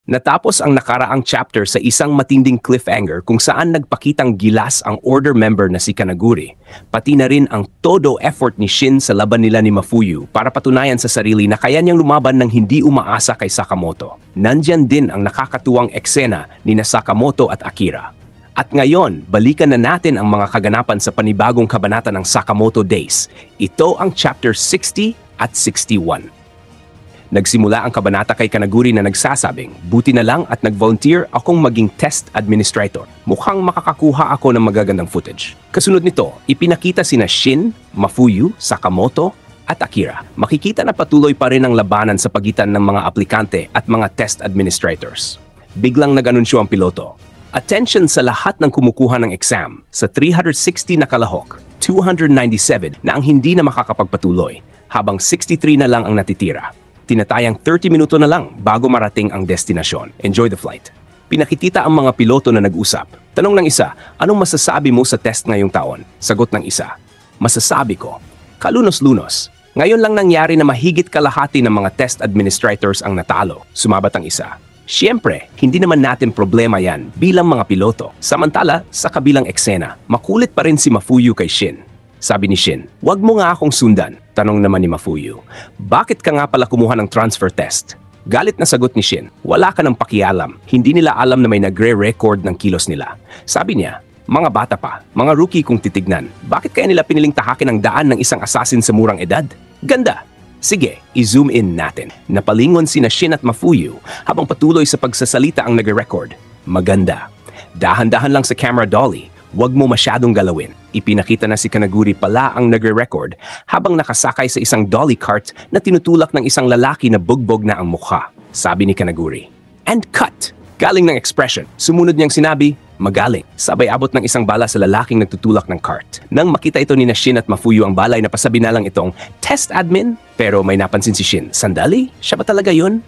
Natapos ang nakaraang chapter sa isang matinding cliffhanger kung saan nagpakitang gilas ang Order member na si Kanaguri, pati na rin ang todo effort ni Shin sa laban nila ni Mafuyu para patunayan sa sarili na kaya niyang lumaban ng hindi umaasa kay Sakamoto. Nandyan din ang nakakatuwang eksena ni na Sakamoto at Akira. At ngayon, balikan na natin ang mga kaganapan sa panibagong kabanata ng Sakamoto Days. Ito ang chapter 60 at 61. Nagsimula ang kabanata kay Kanaguri na nagsasabing, buti na lang at nag-volunteer akong maging test administrator. Mukhang makakakuha ako ng magagandang footage. Kasunod nito, ipinakita sina Shin, Mafuyu, Sakamoto, at Akira. Makikita na patuloy pa rin ang labanan sa pagitan ng mga aplikante at mga test administrators. Biglang nag-anunsyo ang piloto. Attention sa lahat ng kumukuha ng exam sa 360 na kalahok, 297 na ang hindi na makakapagpatuloy, habang 63 na lang ang natitira. Tinatayang 30 minuto na lang bago marating ang destinasyon. Enjoy the flight. Pinakitita ang mga piloto na nag-usap. Tanong ng isa, anong masasabi mo sa test ngayong taon? Sagot ng isa, masasabi ko, kalunos-lunos. Ngayon lang nangyari na mahigit kalahati ng mga test administrators ang natalo. Sumabat ang isa. Siyempre, hindi naman natin problema yan bilang mga piloto. Samantala, sa kabilang eksena, makulit pa rin si Mafuyu kay Shin. Sabi ni Shin, wag mo nga akong sundan. Tanong naman ni Mafuyu, bakit ka nga pala kumuha ng transfer test? Galit na sagot ni Shin, wala ka ng pakialam. Hindi nila alam na may nagre-record ng kilos nila. Sabi niya, mga bata pa, mga rookie kung titignan, bakit kaya nila piniling tahakin ang daan ng isang assassin sa murang edad? Ganda! Sige, i-zoom in natin. Napalingon sina Shin at Mafuyu habang patuloy sa pagsasalita ang nagre-record. Maganda. Dahan-dahan lang sa camera dolly. Huwag mo masyadong galawin. Ipinakita na si Kanaguri pala ang nagre-record habang nakasakay sa isang dolly cart na tinutulak ng isang lalaki na bugbog na ang mukha. Sabi ni Kanaguri. And cut! Galing ng expression. Sumunod niyang sinabi, magaling. Sabay abot ng isang bala sa lalaking nagtutulak ng cart. Nang makita ito ni Shin at Mafuyu ang balay na pasabi na lang itong test admin. Pero may napansin si Shin, sandali? Siya ba talaga yun?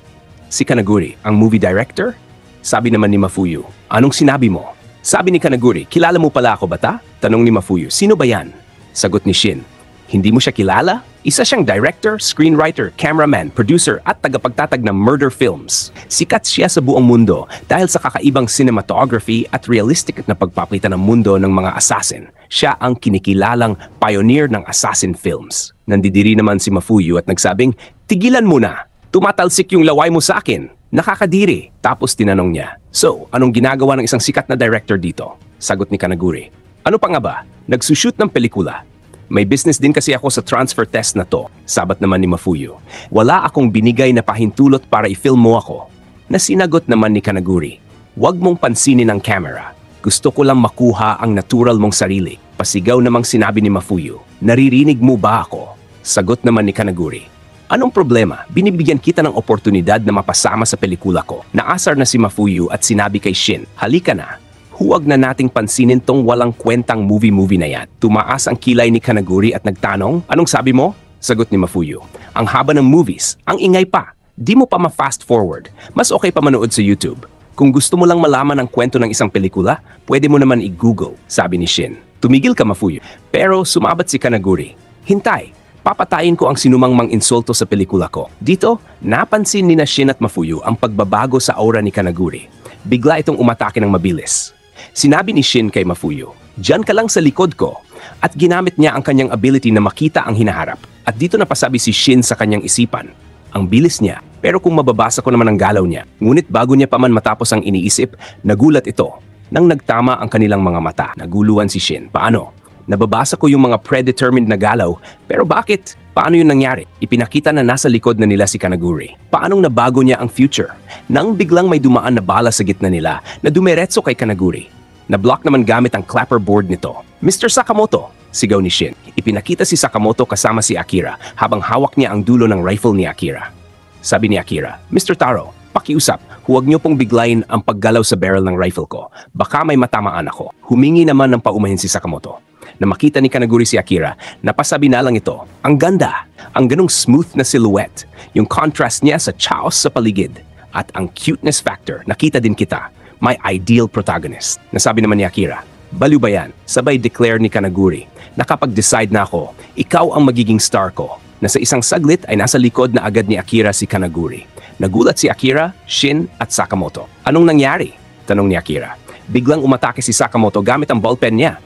Si Kanaguri, ang movie director? Sabi naman ni Mafuyu, anong sinabi mo? Sabi ni Kanaguri, kilala mo pala ako bata? Tanong ni Mafuyu, sino ba yan? Sagot ni Shin, hindi mo siya kilala? Isa siyang director, screenwriter, cameraman, producer at tagapagtatag ng murder films. Sikat siya sa buong mundo dahil sa kakaibang cinematography at realistic na pagpapakita ng mundo ng mga assassin. Siya ang kinikilalang pioneer ng assassin films. Nandidiri naman si Mafuyu at nagsabing, tigilan mo na! Tumatalsik yung laway mo sa akin. Nakakadiri. Tapos tinanong niya, so, anong ginagawa ng isang sikat na director dito? Sagot ni Kanaguri, ano pa nga ba? Nagsushoot ng pelikula. May business din kasi ako sa transfer test na to. Sabat naman ni Mafuyu. Wala akong binigay na pahintulot para i-film mo ako. Nasinagot naman ni Kanaguri, huwag mong pansinin ang camera. Gusto ko lang makuha ang natural mong sarili. Pasigaw namang sinabi ni Mafuyu, naririnig mo ba ako? Sagot naman ni Kanaguri, anong problema? Binibigyan kita ng oportunidad na mapasama sa pelikula ko. Naasar na si Mafuyu at sinabi kay Shin, halika na. Huwag na nating pansinin tong walang kwentang movie na yan. Tumaas ang kilay ni Kanaguri at nagtanong, anong sabi mo? Sagot ni Mafuyu, ang haba ng movies, ang ingay pa. Di mo pa ma-fast forward. Mas okay pa manood sa YouTube. Kung gusto mo lang malaman ang kwento ng isang pelikula, pwede mo naman i-Google, sabi ni Shin. Tumigil ka Mafuyu. Pero sumabat si Kanaguri, hintay. Papatayin ko ang sinumang mang-insulto sa pelikula ko. Dito, napansin ni Shin at Mafuyu ang pagbabago sa aura ni Kanaguri. Bigla itong umatake ng mabilis. Sinabi ni Shin kay Mafuyu, diyan ka lang sa likod ko. At ginamit niya ang kanyang ability na makita ang hinaharap. At dito napasabi si Shin sa kanyang isipan. Ang bilis niya, pero kung mababasa ko naman ang galaw niya. Ngunit bago niya pa man matapos ang iniisip, nagulat ito. Nang nagtama ang kanilang mga mata, naguluhan si Shin. Paano? Nababasa ko yung mga predetermined na galaw, pero bakit? Paano yun nangyari? Ipinakita na nasa likod na nila si Kanaguri. Paanong nabago niya ang future? Nang biglang may dumaan na bala sa gitna nila na dumiretso kay Kanaguri. Na-block naman gamit ang clapperboard nito. Mr. Sakamoto! Sigaw ni Shin. Ipinakita si Sakamoto kasama si Akira habang hawak niya ang dulo ng rifle ni Akira. Sabi ni Akira, Mr. Taro, pakiusap, huwag niyo pong biglayin ang paggalaw sa barrel ng rifle ko. Baka may matamaan ako. Humingi naman ng paumahin si Sakamoto. Na makita ni Kanaguri si Akira, napasabi na lang ito, ang ganda, ang ganong smooth na silhouette, yung contrast niya sa chaos sa paligid, at ang cuteness factor, nakita din kita, my ideal protagonist. Nasabi naman ni Akira, baliw ba yan? Sabay declare ni Kanaguri, nakapag-decide na ako, ikaw ang magiging star ko. na sa isang saglit ay nasa likod na agad ni Akira si Kanaguri. Nagulat si Akira, Shin at Sakamoto. Anong nangyari? Tanong ni Akira. Biglang umatake si Sakamoto gamit ang ballpen niya.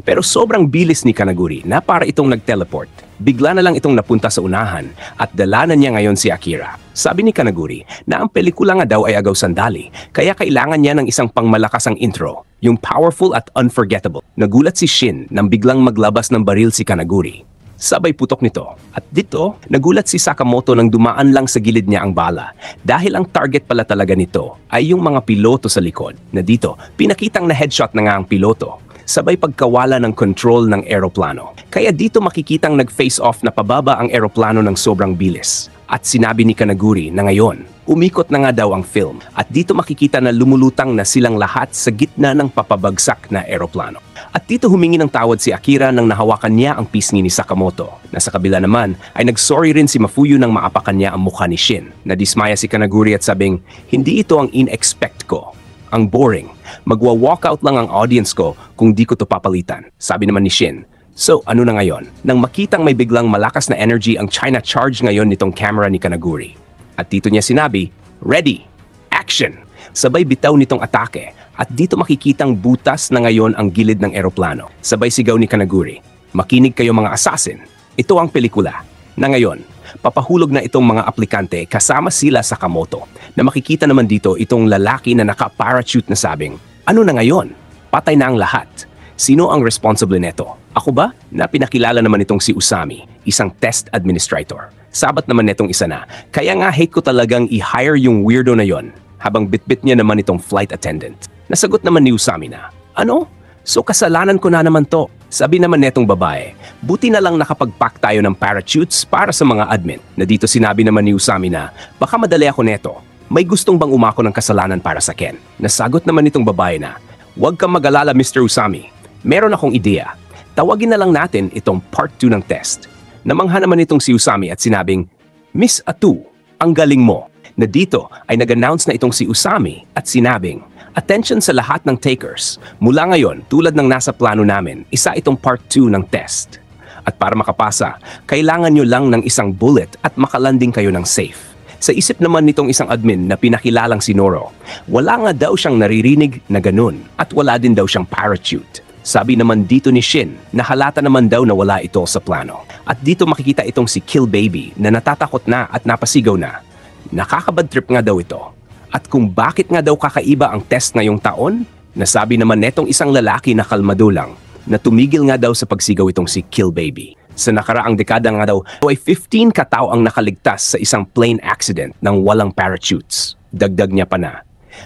Pero sobrang bilis ni Kanaguri na para itong nag-teleport. Bigla na lang itong napunta sa unahan at dala na niya ngayon si Akira. Sabi ni Kanaguri na ang pelikula nga daw ay agaw sandali, kaya kailangan niya ng isang pangmalakasang intro, yung powerful at unforgettable. Nagulat si Shin nang biglang maglabas ng baril si Kanaguri. Sabay putok nito. At dito, nagulat si Sakamoto nang dumaan lang sa gilid niya ang bala dahil ang target pala talaga nito ay yung mga piloto sa likod na dito, pinakitang na headshot na nga ang piloto. Sabay pagkawala ng control ng eroplano. Kaya dito makikitang nag-face off na pababa ang eroplano ng sobrang bilis. At sinabi ni Kanaguri na ngayon, umikot na nga daw ang film. At dito makikita na lumulutang na silang lahat sa gitna ng papabagsak na eroplano. At dito humingi ng tawad si Akira nang nahawakan niya ang pisngi ni Sakamoto. Na sa kabila naman ay nag-sorry rin si Mafuyu nang maapakan niya ang mukha ni Shin. Nadismaya si Kanaguri at sabing, hindi ito ang in-expect ko. Ang boring. Magwa-walkout lang ang audience ko kung di ko to papalitan. Sabi naman ni Shin. So, ano na ngayon? Nang makitang may biglang malakas na energy ang China charge ngayon nitong camera ni Kanaguri. At dito niya sinabi, ready, action! Sabay bitaw nitong atake. At dito makikitang butas na ngayon ang gilid ng eroplano. Sabay sigaw ni Kanaguri, makinig kayo mga assassin. Ito ang pelikula. Na ngayon, papahulog na itong mga aplikante kasama sila sa Sakamoto. Na makikita naman dito itong lalaki na naka-parachute na sabing, ano na ngayon? Patay na ang lahat. Sino ang responsible neto? Ako ba? Na pinakilala naman itong si Usami, isang test administrator. Sabat naman netong isa na, kaya nga hate ko talagang i-hire yung weirdo na yon. Habang bitbit niya naman itong flight attendant. Nasagot naman ni Usami na, ano? So kasalanan ko na naman to. Sabi naman netong babae, buti na lang nakapag-pack tayo ng parachutes para sa mga admin. Na dito sinabi naman ni Usami na, baka madali ako neto. May gustong bang umako ng kasalanan para sa Ken? Nasagot naman nitong babae na, huwag kang mag-alala Mr. Usami. Meron akong ideya. Tawagin na lang natin itong part 2 ng test. Namangha naman itong si Usami at sinabing, Miss Atu, ang galing mo. Na dito ay nag-announce na itong si Usami at sinabing, attention sa lahat ng takers. Mula ngayon, tulad ng nasa plano namin, isa itong part 2 ng test. At para makapasa, kailangan nyo lang ng isang bullet at makalanding kayo ng safe. Sa isip naman nitong isang admin na pinakilalang si Noro, wala nga daw siyang naririnig na ganun at wala din daw siyang parachute. Sabi naman dito ni Shin na halata naman daw na wala ito sa plano. At dito makikita itong si Kill Baby na natatakot na at napasigaw na. Nakakabad trip nga daw ito. At kung bakit nga daw kakaiba ang test ngayong taon, nasabi naman netong isang lalaki na kalmado lang na tumigil nga daw sa pagsigaw itong si Kill Baby. Sa nakaraang dekada nga daw ay 15 katao ang nakaligtas sa isang plane accident ng walang parachutes. Dagdag niya pa na.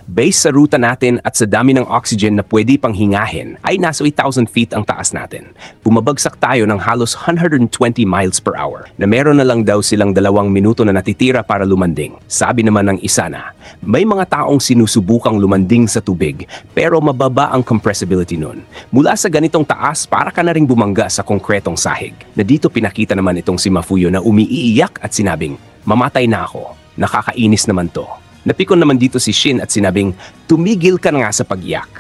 Based sa ruta natin at sa dami ng oxygen na pwede pang hingahin, ay nasa 8,000 feet ang taas natin. Bumabagsak tayo ng halos 120 miles per hour na meron na lang daw silang 2 minuto na natitira para lumanding. Sabi naman ng isa na, may mga taong sinusubukang lumanding sa tubig pero mababa ang compressibility nun. Mula sa ganitong taas, para ka na ring bumangga sa konkretong sahig. Na dito pinakita naman itong si Mafuyu na umiiyak at sinabing, mamatay na ako. Nakakainis naman to. Napikon naman dito si Shin at sinabing, tumigil ka na nga sa pag-iyak.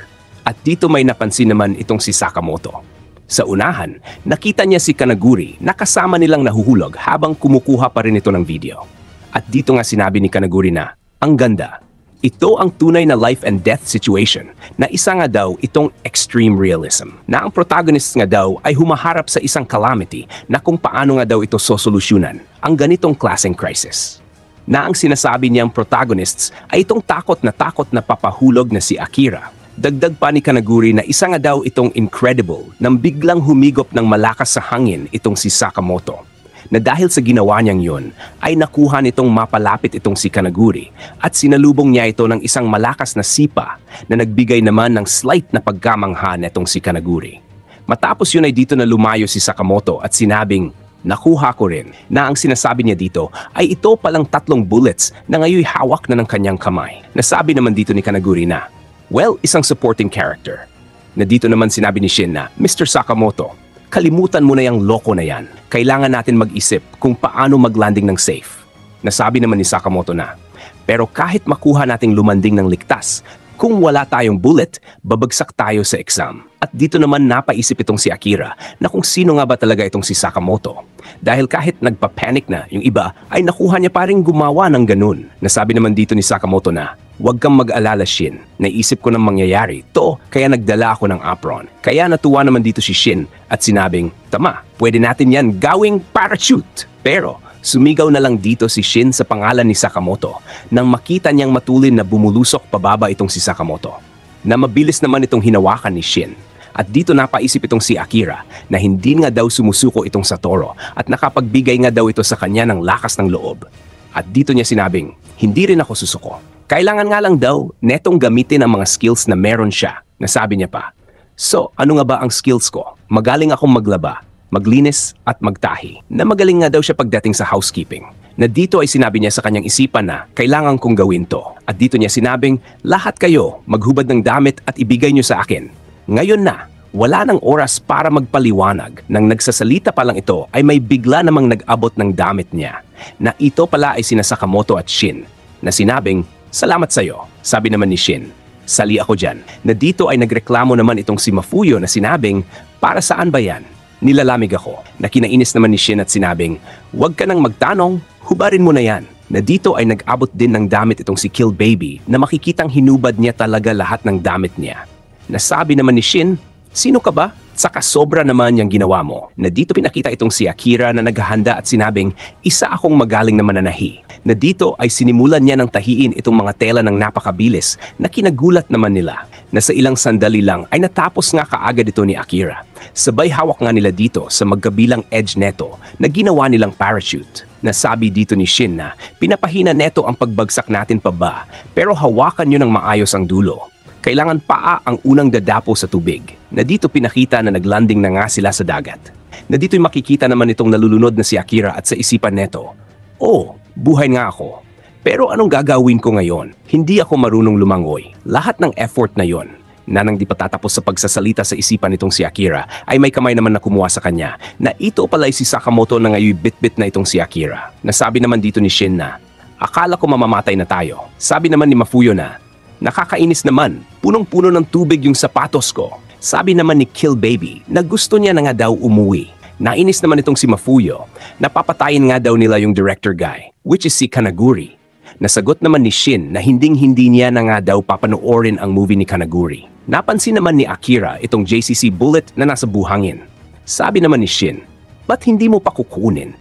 At dito may napansin naman itong si Sakamoto. Sa unahan, nakita niya si Kanaguri na kasama nilang nahuhulog habang kumukuha pa rin ito ng video. At dito nga sinabi ni Kanaguri na, ang ganda. Ito ang tunay na life and death situation na isa nga daw itong extreme realism. Na ang protagonist nga daw ay humaharap sa isang calamity na kung paano nga daw ito sosolusyunan ang ganitong klaseng crisis. Na ang sinasabi niyang protagonists ay itong takot na papahulog na si Akira. Dagdag pa ni Kanaguri na isa nga daw itong incredible nang biglang humigop ng malakas sa hangin itong si Sakamoto. Na dahil sa ginawa niyang yun, ay nakuha nitong mapalapit itong si Kanaguri at sinalubong niya ito ng isang malakas na sipa na nagbigay naman ng slight na pagkamangha netong si Kanaguri. Matapos yun ay dito na lumayo si Sakamoto at sinabing, nakuha ko rin na ang sinasabi niya dito ay ito palang 3 bullets na ngayon hawak na ng kanyang kamay. Nasabi naman dito ni Kanaguri na, well, isang supporting character. Na dito naman sinabi ni Shin na, Mr. Sakamoto, kalimutan mo na yung loko na yan. Kailangan natin mag-isip kung paano mag-landing ng safe. Nasabi naman ni Sakamoto na, pero kahit makuha nating lumanding ng ligtas, Kung wala tayong bullet, babagsak tayo sa exam. At dito naman napaisip itong si Akira na kung sino nga ba talaga itong si Sakamoto. Dahil kahit nagpa-panic na yung iba, ay nakuha niya pa rin gumawa ng ganun. Nasabi naman dito ni Sakamoto na, "Huwag kang mag-alala, Shin. Naisip ko nang mangyayari to, kaya nagdala ako ng apron." Kaya natuwa naman dito si Shin at sinabing, "Tama, pwede natin yan gawing parachute." Pero sumigaw na lang dito si Shin sa pangalan ni Sakamoto nang makita niyang matulin na bumulusok pababa itong si Sakamoto. Na mabilis naman itong hinawakan ni Shin. At dito napaisip itong si Akira na hindi nga daw sumusuko itong Satoru at nakapagbigay nga daw ito sa kanya ng lakas ng loob. At dito niya sinabing, "Hindi rin ako susuko." Kailangan nga lang daw netong gamitin ang mga skills na meron siya. Nasabi niya pa, "So, ano nga ba ang skills ko? Magaling akong maglaba, maglinis at magtahi." Na magaling nga daw siya pagdating sa housekeeping. Na dito ay sinabi niya sa kanyang isipan na kailangan kong gawin to. At dito niya sinabing, "Lahat kayo, maghubad ng damit at ibigay niyo sa akin. Ngayon na, wala nang oras para magpaliwanag." Nang nagsasalita pa lang ito ay may bigla namang nag-abot ng damit niya. Na ito pala ay sina Sakamoto at Shin. Na sinabing, "Salamat sa'yo." Sabi naman ni Shin, "Sali ako dyan." Na dito ay nagreklamo naman itong si Mafuyo na sinabing, "Para saan ba yan? Nilalamig ako." Na kinainis naman ni Shin at sinabing, "Huwag ka nang magtanong, hubarin mo na yan." Na dito ay nag-abot din ng damit itong si Kill Baby na makikitang hinubad niya talaga lahat ng damit niya. Nasabi naman ni Shin, "Sino ka ba? Saka sobra naman yung ginawa mo." Na dito pinakita itong si Akira na naghahanda at sinabing, "Isa akong magaling na mananahi." Na dito ay sinimulan niya ng tahiin itong mga tela ng napakabilis na kinagulat naman nila. Na sa ilang sandali lang ay natapos nga kaagad ito ni Akira. Sabay hawak nga nila dito sa magkabilang edge neto na ginawa nilang parachute. Nasabi dito ni Shin na pinapahina neto ang pagbagsak natin paba pero hawakan nyo ng maayos ang dulo. Kailangan paa ang unang dadapo sa tubig. Na dito pinakita na naglanding na nga sila sa dagat. Na dito'y makikita naman itong nalulunod na si Akira at sa isipan neto, "Oh, buhay nga ako. Pero anong gagawin ko ngayon? Hindi ako marunong lumangoy." Lahat ng effort na yon, na nang di pa tatapos sa pagsasalita sa isipan nitong si Akira, ay may kamay naman na kumuha sa kanya na ito pala ay si Sakamoto na ngayon bit-bit na itong si Akira. Nasabi naman dito ni Shin na, "Akala ko mamamatay na tayo." Sabi naman ni Mafuyo na, "Nakakainis naman, punong-puno ng tubig yung sapatos ko." Sabi naman ni Kill Baby na gusto niya na nga daw umuwi. Nainis naman itong si Mafuyo, napapatayin nga daw nila yung director guy, which is si Kanaguri. Nasagot naman ni Shin na hinding-hindi niya na nga daw papanoorin ang movie ni Kanaguri. Napansin naman ni Akira itong JCC bullet na nasa buhangin. Sabi naman ni Shin, "Ba't hindi mo pa kukunin?"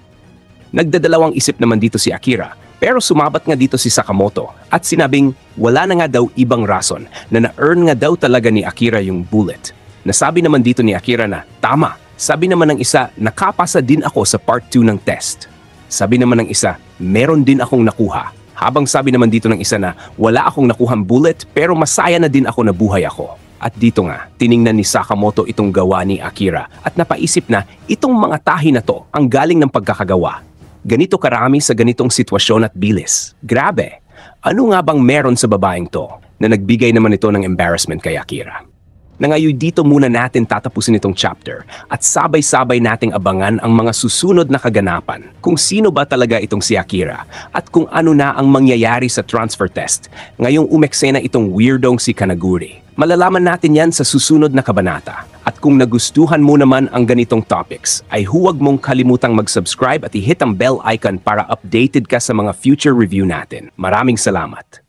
Nagdadalawang isip naman dito si Akira, pero sumabat nga dito si Sakamoto at sinabing wala na nga daw ibang rason na na-earn nga daw talaga ni Akira yung bullet. Nasabi naman dito ni Akira na, "Tama." Sabi naman ng isa, "Nakapasa din ako sa part 2 ng test." Sabi naman ng isa, "Meron din akong nakuha." Habang sabi naman dito ng isa na, "Wala akong nakuhang bullet pero masaya na din ako na buhay ako." At dito nga, tiningnan ni Sakamoto itong gawa ni Akira at napaisip na itong mga tahi na to ang galing ng pagkakagawa. Ganito karami sa ganitong sitwasyon at bilis. Grabe! Ano nga bang meron sa babaeng to na nagbigay naman ito ng embarrassment kay Akira? Na ngayon dito muna natin tatapusin itong chapter at sabay-sabay nating abangan ang mga susunod na kaganapan. Kung sino ba talaga itong si Akira at kung ano na ang mangyayari sa transfer test ngayong umeksena itong weirdong si Kanaguri. Malalaman natin yan sa susunod na kabanata. At kung nagustuhan mo naman ang ganitong topics, ay huwag mong kalimutang mag-subscribe at i-hit ang bell icon para updated ka sa mga future review natin. Maraming salamat!